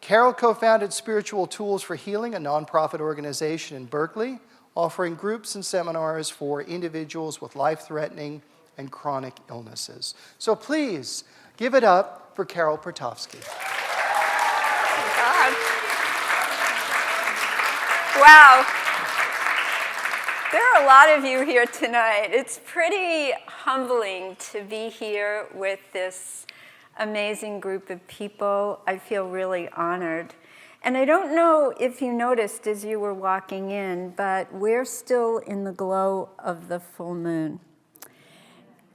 Carole co-founded Spiritual Tools for Healing, a nonprofit organization in Berkeley, offering groups and seminars for individuals with life-threatening and chronic illnesses. So please give it up for Carole Pertofsky. Wow. There are a lot of you here tonight. It's pretty humbling to be here with this amazing group of people. I feel really honored. And I don't know if you noticed as you were walking in, but we're still in the glow of the full moon.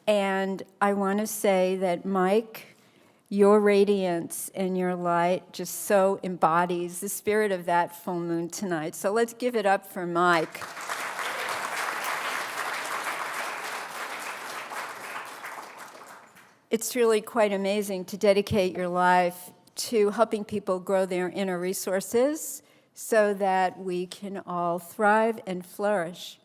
And I want to say that, Mike, your radiance and your light just so embodies the spirit of that full moon tonight. So let's give it up for Mike. It's really quite amazing to dedicate your life to helping people grow their inner resources so that we can all thrive and flourish.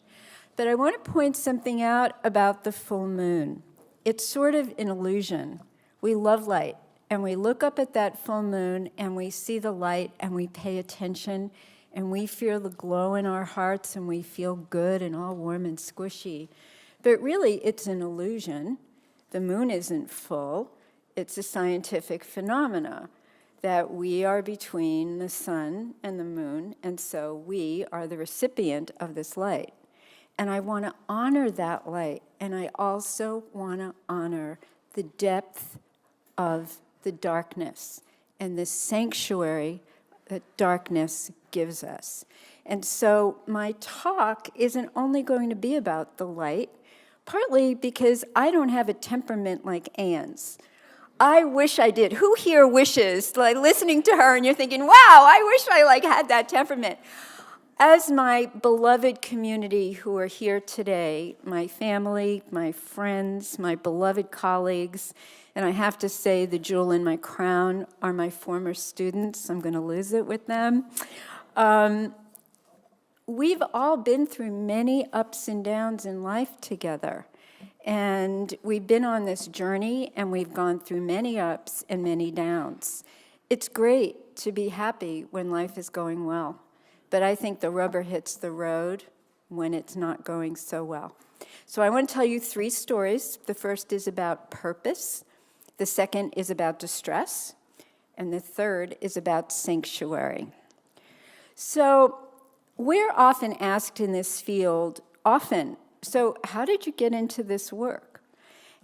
But I want to point something out about the full moon. It's sort of an illusion. We love light, and we look up at that full moon, and we see the light, and we pay attention, and we feel the glow in our hearts, and we feel good and all warm and squishy. But really, it's an illusion. The moon isn't full. It's a scientific phenomena that we are between the sun and the moon, and so we are the recipient of this light. And I want to honor that light, and I also want to honor the depth of the darkness and the sanctuary that darkness gives us. And so my talk isn't only going to be about the light, partly because I don't have a temperament like Anne's. I wish I did. Who here wishes, like listening to her and you're thinking, wow, I wish I had that temperament. As my beloved community who are here today, my family, my friends, my beloved colleagues, and I have to say the jewel in my crown are my former students. I'm going to lose it with them. We've all been through many ups and downs in life together. And we've been on this journey, and we've gone through many ups and many downs. It's great to be happy when life is going well. But I think the rubber hits the road when it's not going so well. So I want to tell you 3 stories. The first is about purpose. The second is about distress. And the third is about sanctuary. So we're often asked in this field, so how did you get into this work?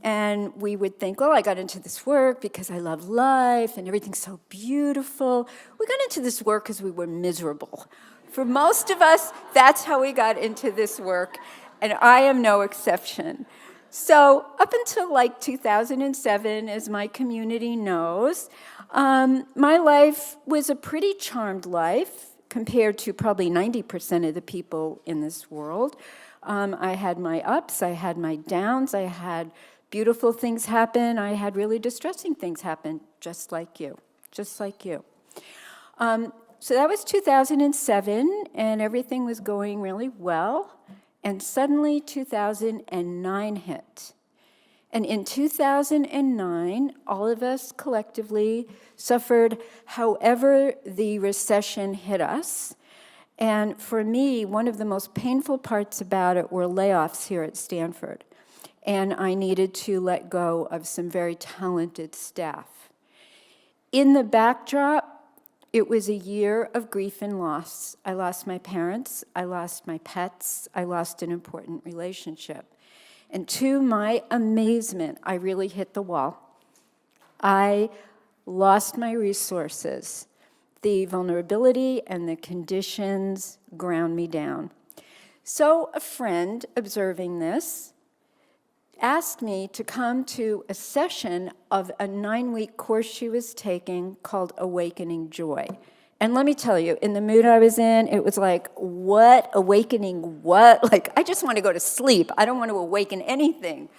And we would think, well, I got into this work because I love life and everything's so beautiful. We got into this work because we were miserable. For most of us, that's how we got into this work, and I am no exception. So up until 2007, as my community knows, my life was a pretty charmed life compared to probably 90% of the people in this world. I had my ups, I had my downs, I had beautiful things happen, I had really distressing things happen, just like you. So that was 2007, and everything was going really well, and suddenly 2009 hit. And in 2009, all of us collectively suffered however the recession hit us. And for me, one of the most painful parts about it were layoffs here at Stanford. And I needed to let go of some very talented staff. In the backdrop, it was a year of grief and loss. I lost my parents, I lost my pets, I lost an important relationship. And to my amazement, I really hit the wall. I lost my resources. The vulnerability and the conditions ground me down. So a friend observing this asked me to come to a session of a 9-week course she was taking called Awakening Joy. And let me tell you, in the mood I was in, it was like, what? Awakening what? I just want to go to sleep. I don't want to awaken anything.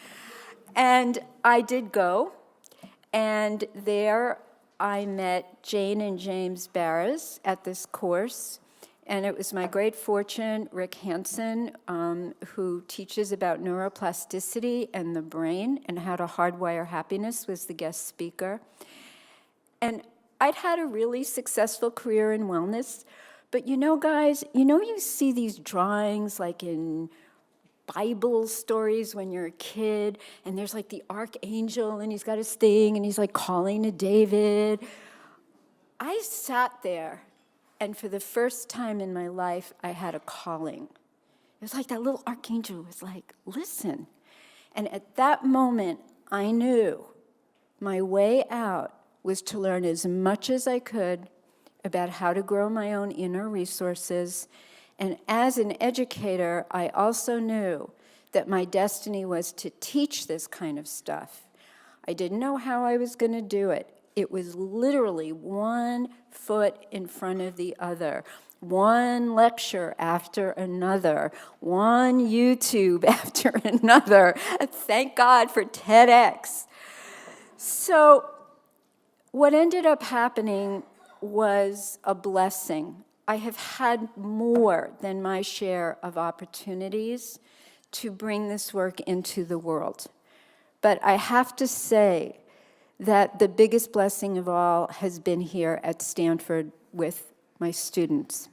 And I did go, and there I met Jane and James Barras at this course, and it was my great fortune, Rick Hansen, who teaches about neuroplasticity and the brain and how to hardwire happiness, was the guest speaker. And I'd had a really successful career in wellness, but you know, guys, you see these drawings like in Bible stories when you're a kid, and there's like the archangel, and he's got his thing, and he's like calling to David. I sat there, and for the first time in my life, I had a calling. It was like that little archangel was like, listen. And at that moment, I knew my way out was to learn as much as I could about how to grow my own inner resources. And as an educator, I also knew that my destiny was to teach this kind of stuff. I didn't know how I was going to do it. It was literally one foot in front of the other, one lecture after another, one YouTube after another. Thank God for TEDx. So what ended up happening was a blessing. I have had more than my share of opportunities to bring this work into the world. But I have to say that the biggest blessing of all has been here at Stanford with my students.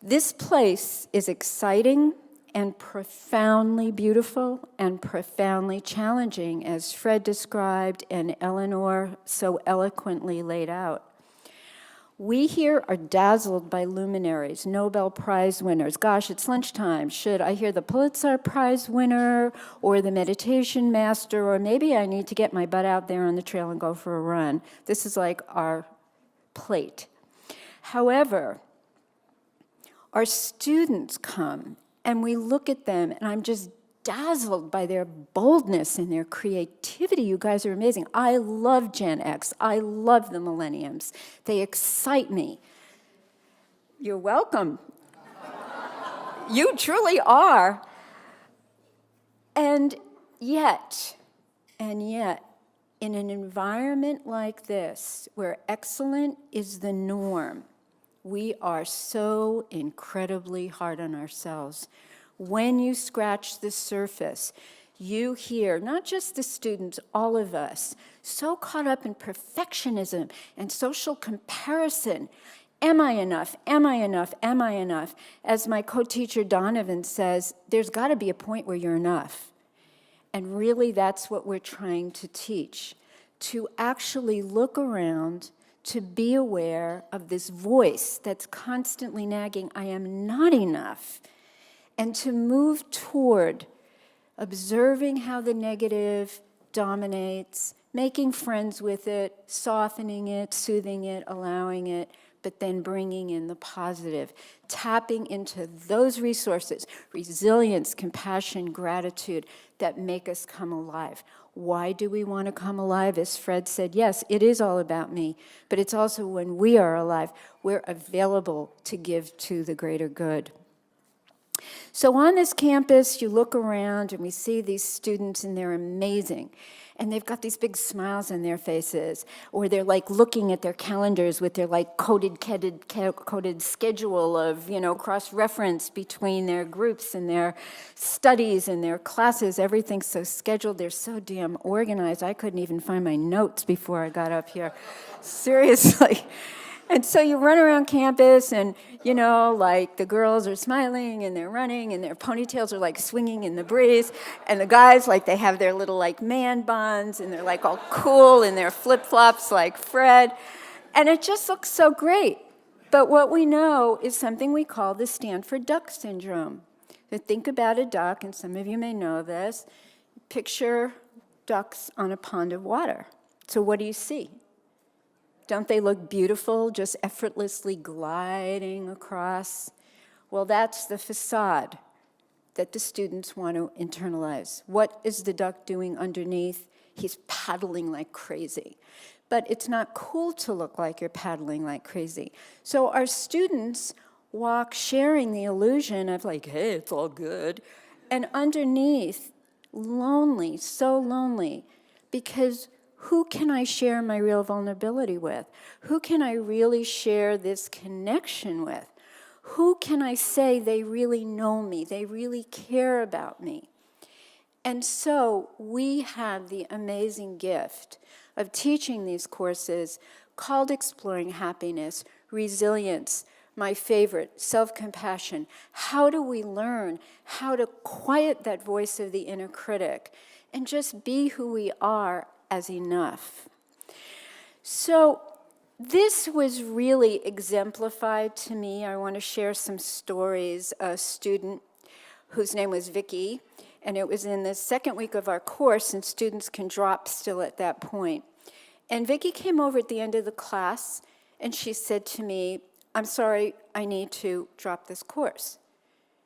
This place is exciting and profoundly beautiful and profoundly challenging, as Fred described and Eleanor so eloquently laid out. We here are dazzled by luminaries, Nobel Prize winners. Gosh, it's lunchtime. Should I hear the Pulitzer Prize winner or the meditation master, or maybe I need to get my butt out there on the trail and go for a run? This is like our plate. However, our students come and we look at them, and I'm just dazzled by their boldness and their creativity. You guys are amazing. I love Gen X. I love the millenniums. They excite me. You're welcome. You truly are. And yet, in an environment like this, where excellent is the norm, we are so incredibly hard on ourselves. When you scratch the surface, you hear, not just the students, all of us, so caught up in perfectionism and social comparison. Am I enough? Am I enough? Am I enough? As my co-teacher Donovan says, there's got to be a point where you're enough. And really, that's what we're trying to teach, to actually look around, to be aware of this voice that's constantly nagging, I am not enough, and to move toward observing how the negative dominates, making friends with it, softening it, soothing it, allowing it, but then bringing in the positive, tapping into those resources, resilience, compassion, gratitude, that make us come alive. Why do we want to come alive? As Fred said, yes, it is all about me, but it's also when we are alive, we're available to give to the greater good. So on this campus, you look around and we see these students, and they're amazing. And they've got these big smiles on their faces, or they're like looking at their calendars with their like coded schedule of, cross-reference between their groups and their studies and their classes. Everything's so scheduled. They're so damn organized. I couldn't even find my notes before I got up here. Seriously. And so you run around campus and, like the girls are smiling and they're running and their ponytails are like swinging in the breeze. And the guys, like they have their little like man buns and they're like all cool in their flip-flops like Fred. And it just looks so great. But what we know is something we call the Stanford duck syndrome. So think about a duck, and some of you may know this. Picture ducks on a pond of water. So what do you see? Don't they look beautiful, just effortlessly gliding across? Well, that's the facade that the students want to internalize. What is the duck doing underneath? He's paddling like crazy. But it's not cool to look like you're paddling like crazy. So our students walk sharing the illusion of like, hey, it's all good. And underneath, lonely, so lonely, because who can I share my real vulnerability with? Who can I really share this connection with? Who can I say they really know me, they really care about me? And so we have the amazing gift of teaching these courses called Exploring Happiness, Resilience, my favorite, self-compassion. How do we learn how to quiet that voice of the inner critic and just be who we are as enough? So this was really exemplified to me. I want to share some stories. A student whose name was Vicky, and it was in the second week of our course, and students can drop still at that point. And Vicky came over at the end of the class, and she said to me, "I'm sorry, I need to drop this course."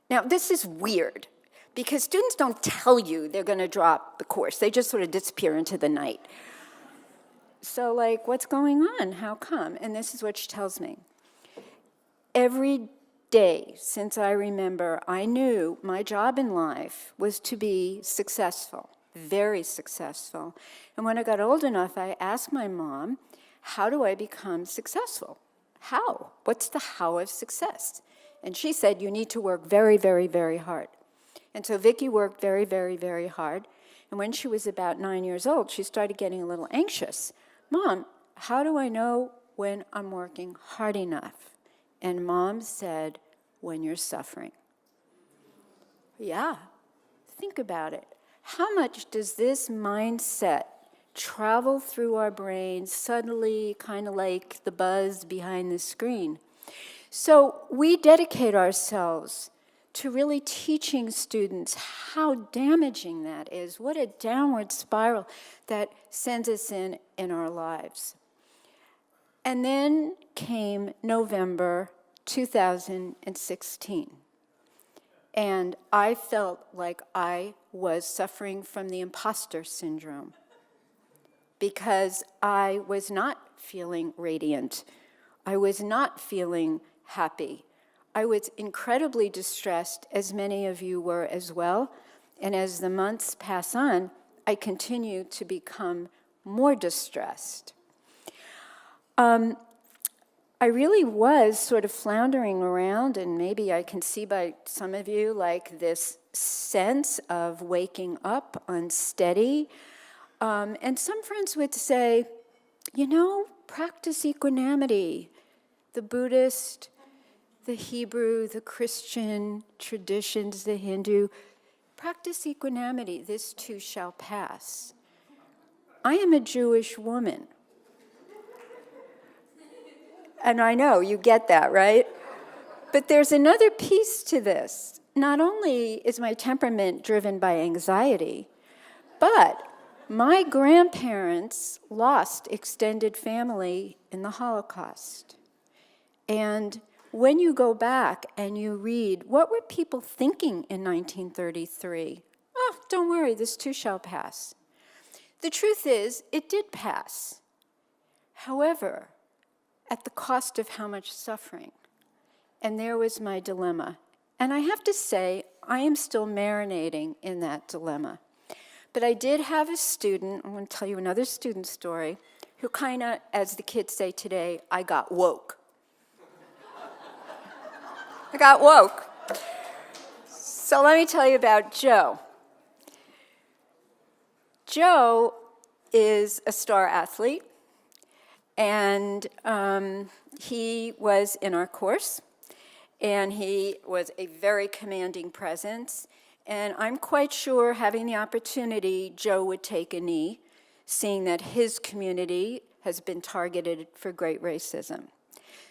Now, this is weird, because students don't tell you they're going to drop the course. They just sort of disappear into the night. So, like, what's going on? How come? And this is what she tells me. Every day since I remember, I knew my job in life was to be successful, very successful. And when I got old enough, I asked my mom, how do I become successful? How? What's the how of success? And she said, you need to work very, very, very hard. And so Vicky worked very, very, very hard. And when she was about 9 years old, she started getting a little anxious. Mom, how do I know when I'm working hard enough? And Mom said, when you're suffering. Yeah, think about it. How much does this mindset travel through our brains suddenly, kind of like the buzz behind the screen? So we dedicate ourselves to really teaching students how damaging that is, what a downward spiral that sends us in our lives. And then came November 2016. And I felt like I was suffering from the imposter syndrome because I was not feeling radiant. I was not feeling happy. I was incredibly distressed, as many of you were as well. And as the months pass on, I continue to become more distressed. I really was sort of floundering around, and maybe I can see by some of you like this sense of waking up unsteady. And some friends would say, you know, practice equanimity. The Buddhist, the Hebrew, the Christian traditions, the Hindu, practice equanimity. This too shall pass. I am a Jewish woman. And I know, you get that, right? But there's another piece to this. Not only is my temperament driven by anxiety, but my grandparents lost extended family in the Holocaust. And when you go back and you read, what were people thinking in 1933? Oh, don't worry, this too shall pass. The truth is, it did pass. However, at the cost of how much suffering. And there was my dilemma. And I have to say, I am still marinating in that dilemma. But I did have a student, I'm going to tell you another student story, who kind of, as the kids say today, I got woke. I got woke. So let me tell you about Joe. Joe is a star athlete. And he was in our course, and he was a very commanding presence. And I'm quite sure, having the opportunity, Joe would take a knee, seeing that his community has been targeted for great racism.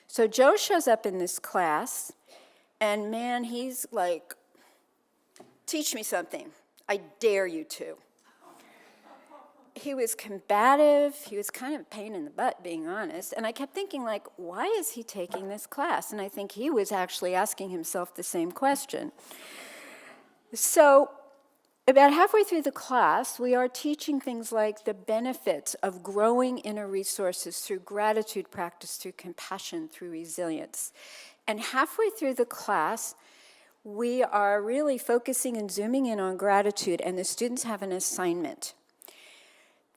So Joe shows up in this class, and man, he's like, teach me something. I dare you to. He was combative, he was kind of a pain in the butt, being honest, and I kept thinking, like, why is he taking this class? And I think he was actually asking himself the same question. So, about halfway through the class, we are teaching things like the benefits of growing inner resources through gratitude practice, through compassion, through resilience. And halfway through the class, we are really focusing and zooming in on gratitude, and the students have an assignment.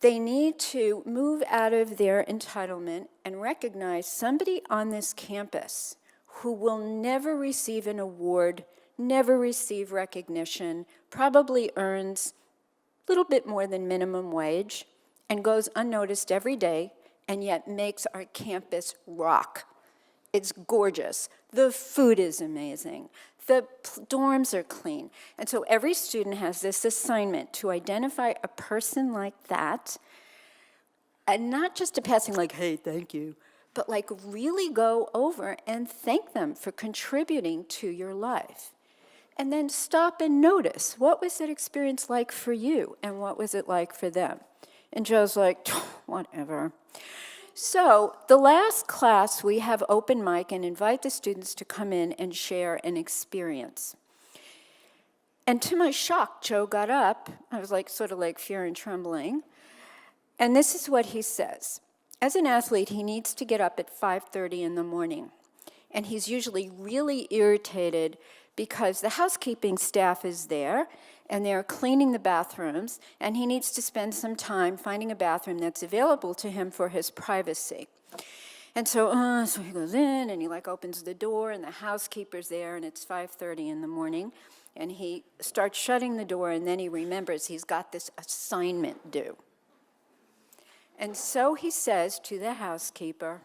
They need to move out of their entitlement and recognize somebody on this campus who will never receive an award, never receive recognition, probably earns a little bit more than minimum wage, and goes unnoticed every day, and yet makes our campus rock. It's gorgeous. The food is amazing. The dorms are clean. And so every student has this assignment to identify a person like that, and not just a passing like, hey, thank you, but like really go over and thank them for contributing to your life. And then stop and notice, what was that experience like for you, and what was it like for them? And Joe's like, whatever. So the last class, we have open mic and invite the students to come in and share an experience. And to my shock, Joe got up. I was like, sort of like fear and trembling. And this is what he says. As an athlete, he needs to get up at 5:30 in the morning. And he's usually really irritated because the housekeeping staff is there, and they're cleaning the bathrooms, and he needs to spend some time finding a bathroom that's available to him for his privacy. And so he goes in, and he opens the door, and the housekeeper's there, and it's 5:30 in the morning, and he starts shutting the door, and then he remembers he's got this assignment due. And so he says to the housekeeper,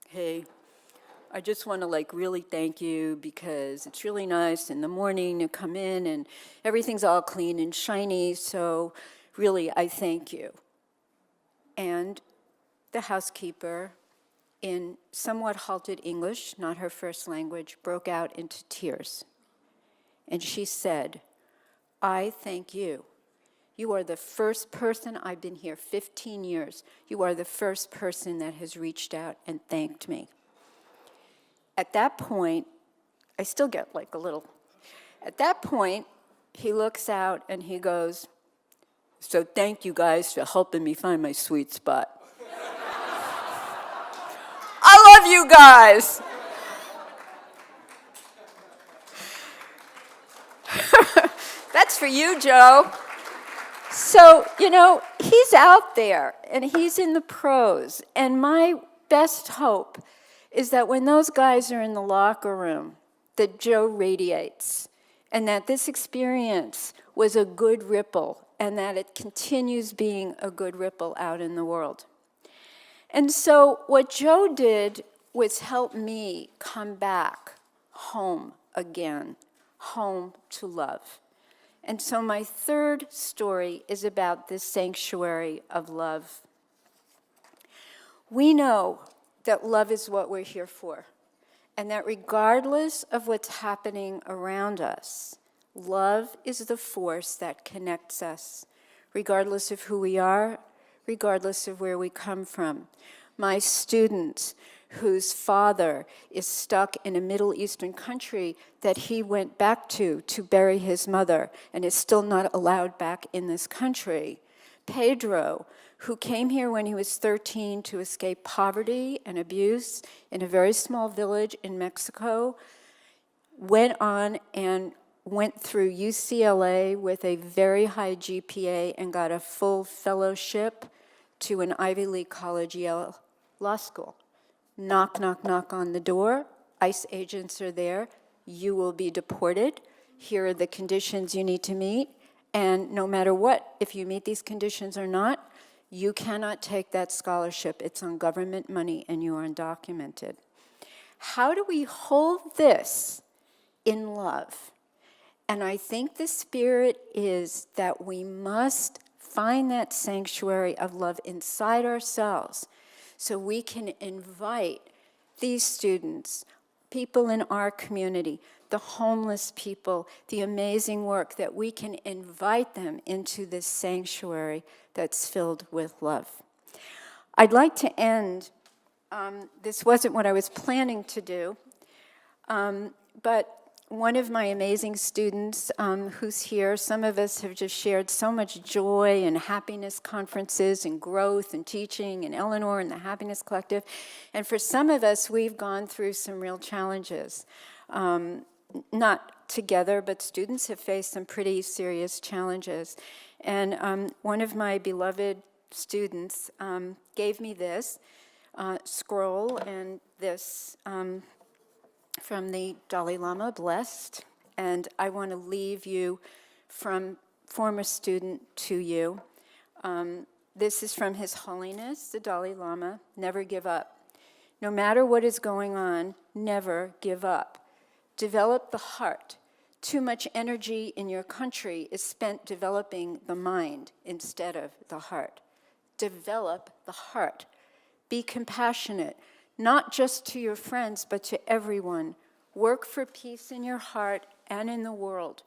hey, I just want to really thank you because it's really nice in the morning to come in and everything's all clean and shiny, so really I thank you. And the housekeeper, in somewhat halted English, not her first language, broke out into tears. And she said, I thank you. You are the first person, I've been here 15 years, you are the first person that has reached out and thanked me. At that point, I still get a little, at that point, he looks out and he goes, so thank you guys for helping me find my sweet spot. I love you guys. That's for you, Joe. So, he's out there, and he's in the pros, and my best hope is that when those guys are in the locker room, that Joe radiates, and that this experience was a good ripple, and that it continues being a good ripple out in the world. And so what Joe did was help me come back home again, home to love. And so my third story is about this sanctuary of love. We know that love is what we're here for, and that regardless of what's happening around us, love is the force that connects us, regardless of who we are, regardless of where we come from. My student, whose father is stuck in a Middle Eastern country that he went back to bury his mother and is still not allowed back in this country. Pedro, who came here when he was 13 to escape poverty and abuse in a very small village in Mexico, went on and went through UCLA with a very high GPA and got a full fellowship to an Ivy League college, Yale Law School. Knock, knock, knock on the door. ICE agents are there. You will be deported. Here are the conditions you need to meet. And no matter what, if you meet these conditions or not, you cannot take that scholarship. It's on government money and you are undocumented. How do we hold this in love? And I think the spirit is that we must find that sanctuary of love inside ourselves so we can invite these students, people in our community, the homeless people, the amazing work, that we can invite them into this sanctuary that's filled with love. I'd like to end, this wasn't what I was planning to do, but one of my amazing students who's here, some of us have just shared so much joy and happiness conferences and growth and teaching, and Eleanor and the Happiness Collective. And for some of us, we've gone through some real challenges. Not together, but students have faced some pretty serious challenges. And one of my beloved students gave me this scroll and this from the Dalai Lama, blessed, and I want to leave you from former student to you. This is from His Holiness, the Dalai Lama. Never give up. No matter what is going on, never give up. Develop the heart. Too much energy in your country is spent developing the mind instead of the heart. Develop the heart. Be compassionate, not just to your friends, but to everyone. Work for peace in your heart and in the world.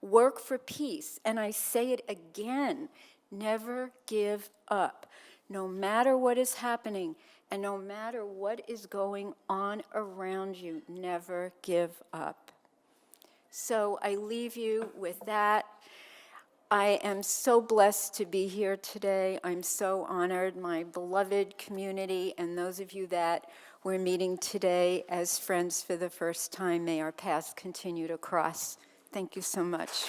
Work for peace, and I say it again, never give up. No matter what is happening, and no matter what is going on around you, never give up. So I leave you with that. I am so blessed to be here today. I'm so honored, my beloved community, and those of you that we're meeting today as friends for the first time, may our paths continue to cross. Thank you so much.